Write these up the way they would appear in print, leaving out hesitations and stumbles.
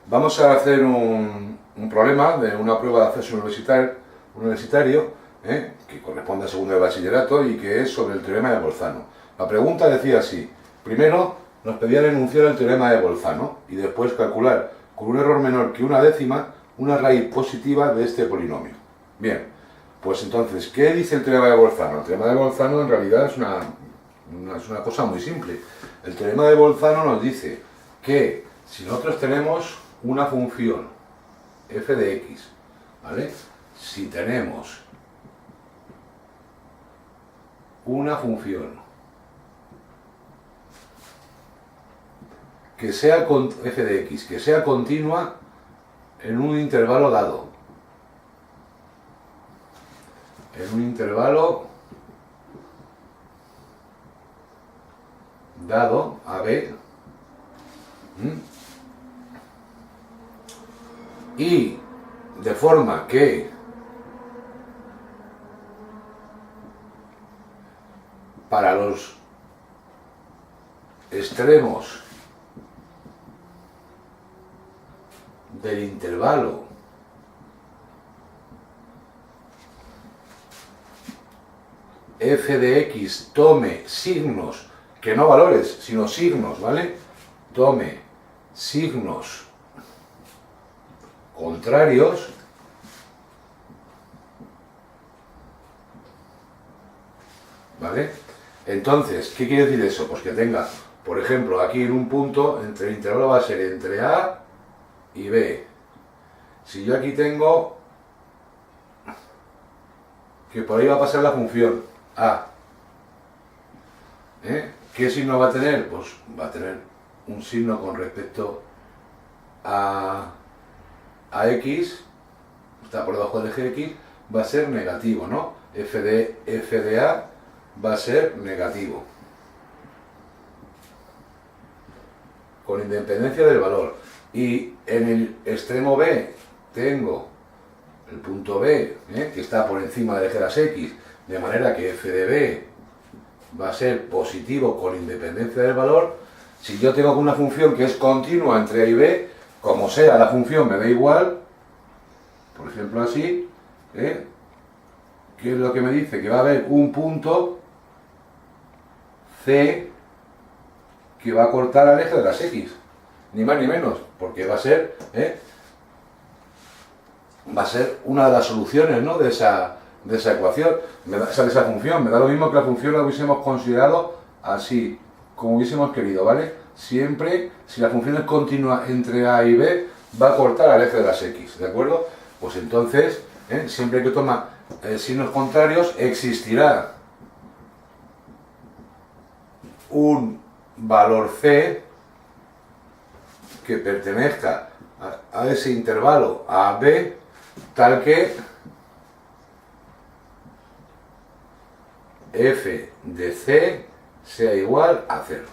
Vamos a hacer un problema de una prueba de acceso universitario que corresponde a segundo de bachillerato y que es sobre el teorema de Bolzano. La pregunta decía así: primero nos pedían enunciar el teorema de Bolzano y después calcular con un error menor que una décima una raíz positiva de este polinomio. Bien, pues entonces, ¿qué dice el teorema de Bolzano? El teorema de Bolzano en realidad es una cosa muy simple. El teorema de Bolzano nos dice que si nosotros tenemos una función f de x, ¿vale? Si tenemos una función que sea f de x, que sea continua en un intervalo dado, en un intervalo dado a b, y de forma que para los extremos del intervalo f de x tome signos, que no valores, sino signos, ¿vale? Tome signos contrarios, ¿vale? Entonces, ¿qué quiere decir eso? Pues que tenga, por ejemplo, aquí en un punto, entre el intervalo va a ser entre A y B. Si yo aquí tengo que por ahí va a pasar la función A, ¿qué signo va a tener? Pues va a tener un signo con respecto a x, está por debajo del eje x, va a ser negativo, ¿no? f de A va a ser negativo, con independencia del valor. Y en el extremo B tengo el punto B, que está por encima del eje de las x, de manera que f de B va a ser positivo con independencia del valor. Si yo tengo una función que es continua entre A y B, como sea la función me da igual, por ejemplo así, ¿qué es lo que me dice? Que va a haber un punto C que va a cortar al eje de las X, ni más ni menos, porque va a ser una de las soluciones, ¿no? de esa ecuación, de esa función. Me da lo mismo que la función la hubiésemos considerado así, como hubiésemos querido, ¿vale? Siempre, si la función es continua entre A y B, va a cortar al eje de las X, ¿de acuerdo? Pues entonces, siempre que toma signos contrarios, existirá un valor C que pertenezca a ese intervalo A, B, tal que f de C sea igual a 0.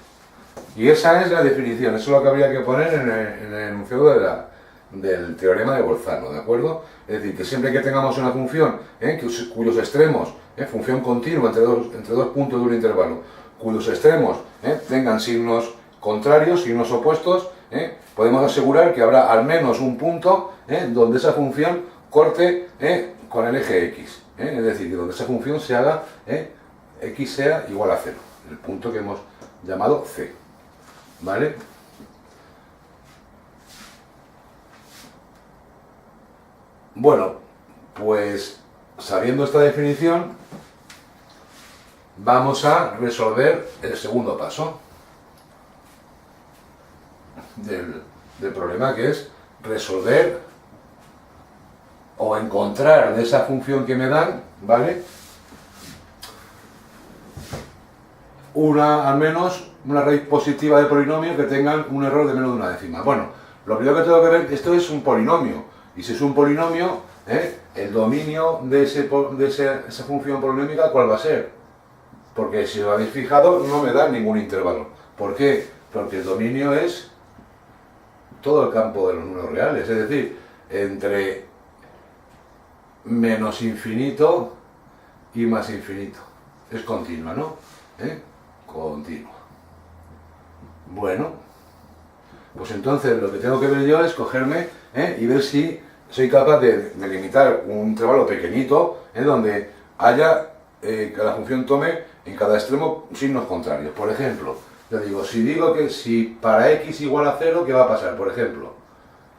Y esa es la definición, eso es lo que habría que poner en el enunciado del teorema de Bolzano, ¿de acuerdo? Es decir, que siempre que tengamos una función cuyos extremos, función continua entre dos puntos de un intervalo, cuyos extremos tengan signos contrarios, signos opuestos, podemos asegurar que habrá al menos un punto donde esa función corte con el eje x, es decir, que donde esa función se haga x sea igual a 0, el punto que hemos llamado C, ¿vale? Bueno, pues sabiendo esta definición, vamos a resolver el segundo paso del problema, que es resolver o encontrar de esa función que me dan, ¿vale? Al menos una raíz positiva de polinomio que tengan un error de menos de una décima. Bueno, lo primero que tengo que ver, esto es un polinomio, y si es un polinomio, el dominio de esa función polinómica, ¿cuál va a ser? Porque si lo habéis fijado, no me da ningún intervalo. ¿Por qué? Porque el dominio es todo el campo de los números reales, es decir, entre menos infinito y más infinito. Es continua, ¿no? Continua. Bueno, Pues entonces lo que tengo que ver yo es cogerme y ver si soy capaz de delimitar un intervalo pequeñito donde haya que la función tome en cada extremo signos contrarios. Por ejemplo, yo digo, si digo que si para x igual a 0, ¿qué va a pasar? Por ejemplo,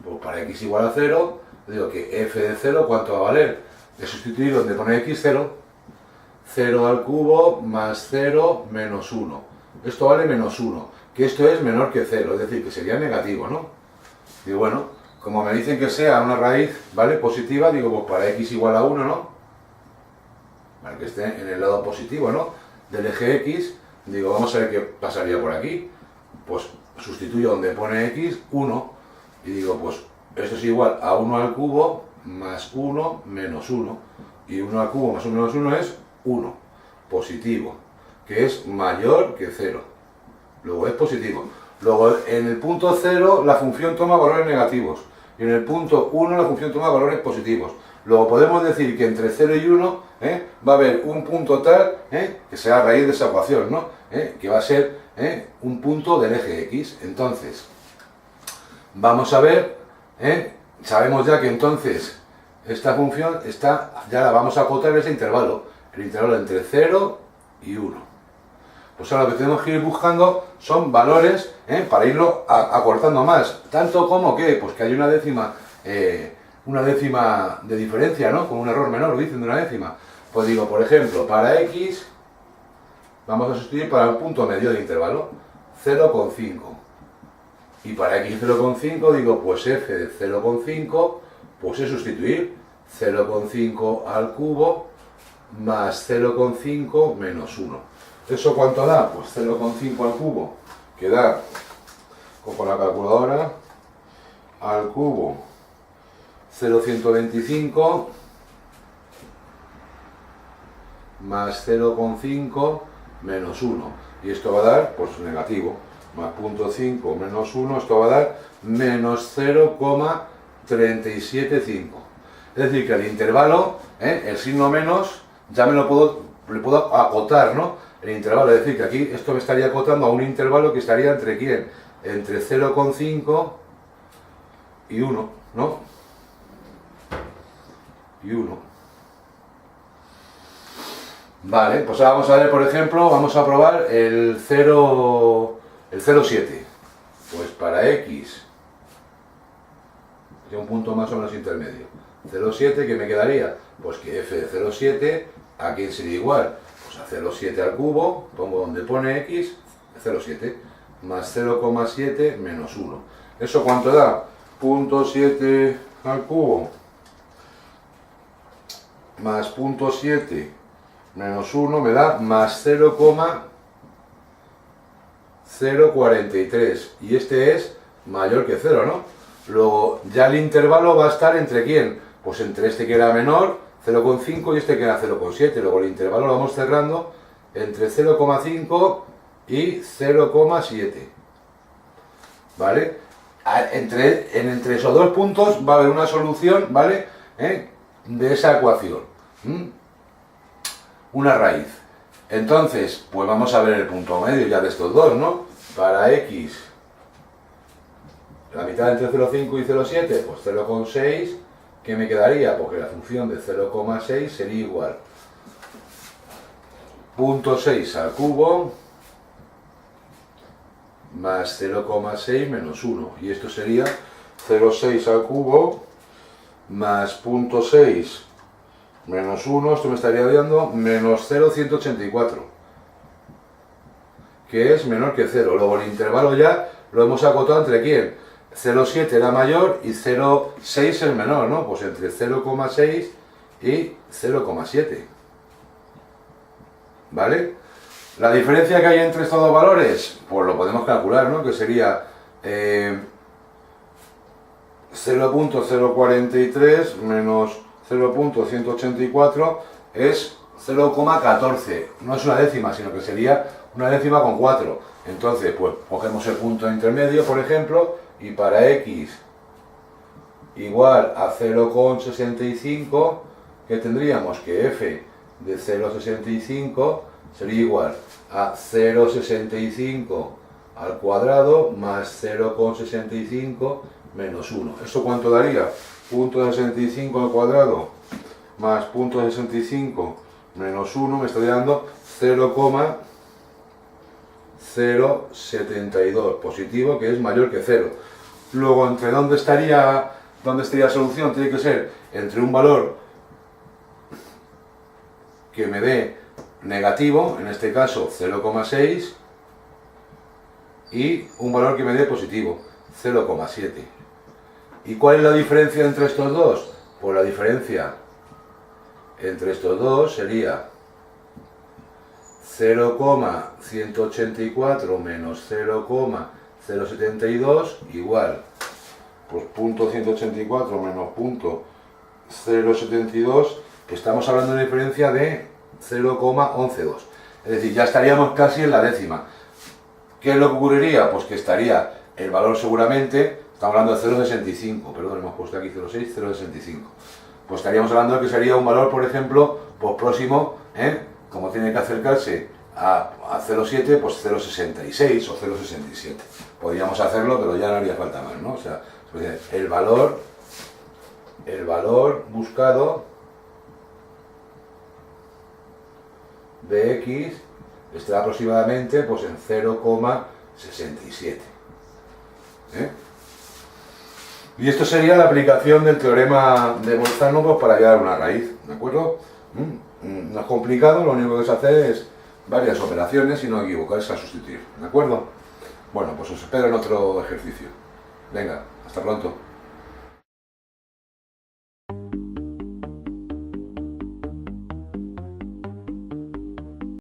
pues para x igual a 0, digo que f de 0, ¿cuánto va a valer? De sustituir donde pone x 0, 0 al cubo más 0 menos 1. Esto vale menos 1, que esto es menor que 0, es decir, que sería negativo, ¿no? Y bueno, como me dicen que sea una raíz, ¿vale? Positiva, digo, pues para x igual a 1, ¿no? Para que esté en el lado positivo, ¿no? Del eje x, digo, vamos a ver qué pasaría por aquí. Pues sustituyo donde pone x, 1, y digo, pues esto es igual a 1 al cubo más 1 menos 1. Y 1 al cubo más 1 menos 1 es 1, positivo, que es mayor que 0. Luego es positivo. Luego en el punto 0 la función toma valores negativos. Y en el punto 1 la función toma valores positivos. Luego podemos decir que entre 0 y 1 va a haber un punto tal que sea a raíz de esa ecuación, ¿no? Que va a ser un punto del eje x. Entonces, vamos a ver, sabemos ya que entonces esta función ya la vamos a acotar en ese intervalo, el intervalo entre 0 y 1. Pues ahora lo que tenemos que ir buscando son valores para irlo acortando más, tanto como que, pues que hay una décima de diferencia, ¿no? Con un error menor, dicen de una décima. Pues digo, por ejemplo, para x vamos a sustituir para el punto medio de intervalo 0,5. Y para x 0,5 digo, pues f de 0,5, pues es sustituir 0,5 al cubo más 0,5 menos 1. ¿Eso cuánto da? Pues 0,5 al cubo, que da, con la calculadora, al cubo 0,125 más 0,5 menos 1. Y esto va a dar, pues negativo, más 0,5 menos 1, esto va a dar menos 0,375. Es decir, que el intervalo, el signo menos, ya le puedo acotar, ¿no? El intervalo, es decir, que aquí esto me estaría acotando a un intervalo que estaría entre ¿quién? Entre 0,5 y 1, ¿no? Y 1. Vale, pues ahora vamos a ver, por ejemplo, vamos a probar el 0,7. Pues para x, que un punto más o menos intermedio. 0,7, ¿qué me quedaría? Pues que f de 0,7, ¿a quién sería igual? Pues a 0,7 al cubo, pongo donde pone x, 0,7, más 0,7 menos 1. ¿Eso cuánto da? 0,7 al cubo, más 0,7 menos 1 me da más 0,043. Y este es mayor que 0, ¿no? Luego, ya el intervalo va a estar entre ¿quién? Pues entre este que era menor, 0,5, y este que era 0,7. Luego el intervalo lo vamos cerrando entre 0,5 y 0,7. ¿Vale? Entre esos dos puntos va a haber una solución, ¿vale? De esa ecuación. Una raíz. Entonces, pues vamos a ver el punto medio ya de estos dos, ¿no? Para x, la mitad entre 0,5 y 0,7, pues 0,6. ¿Qué me quedaría? Porque la función de 0,6 sería igual 0,6 al cubo más 0,6 menos 1. Y esto sería 0,6 al cubo más 0,6 menos 1. Esto me estaría dando menos 0,184. Que es menor que 0. Luego el intervalo ya lo hemos acotado entre ¿quién? 0,7 era mayor y 0,6 es menor, ¿no? Pues entre 0,6 y 0,7. ¿Vale? La diferencia que hay entre estos dos valores, pues lo podemos calcular, ¿no? Que sería 0,043 menos 0,184 es 0,14. No es una décima, sino que sería una décima con 4. Entonces, pues cogemos el punto intermedio, por ejemplo, y para x igual a 0,65, que tendríamos que f de 0,65 sería igual a 0,65 al cuadrado más 0,65 menos 1. ¿Eso cuánto daría? 0,65 al cuadrado más 0,65 menos 1 me estaría dando 0,072 positivo, que es mayor que 0. Luego, ¿entre dónde estaría la solución? Tiene que ser entre un valor que me dé negativo, en este caso 0,6, y un valor que me dé positivo, 0,7. ¿Y cuál es la diferencia entre estos dos? Pues la diferencia entre estos dos sería 0,184 menos 0,072 igual, pues 0,184 menos 0,072, estamos hablando de una diferencia de 0,112. Es decir, ya estaríamos casi en la décima. ¿Qué es lo que ocurriría? Pues que estaría el valor seguramente, estamos hablando de 0,65, perdón, hemos puesto aquí 0,6, 0,65. Pues estaríamos hablando de que sería un valor, por ejemplo, pues próximo, como tiene que acercarse a 0,7, pues 0,66 o 0,67. Podríamos hacerlo, pero ya no haría falta más, ¿no? O sea, el valor buscado de x estará aproximadamente pues en 0,67. Y esto sería la aplicación del teorema de Bolzano pues, para hallar una raíz, ¿de acuerdo? No es complicado, lo único que se hace es varias operaciones y no equivocarse al sustituir, ¿de acuerdo? Bueno, pues os espero en otro ejercicio. Venga, hasta pronto.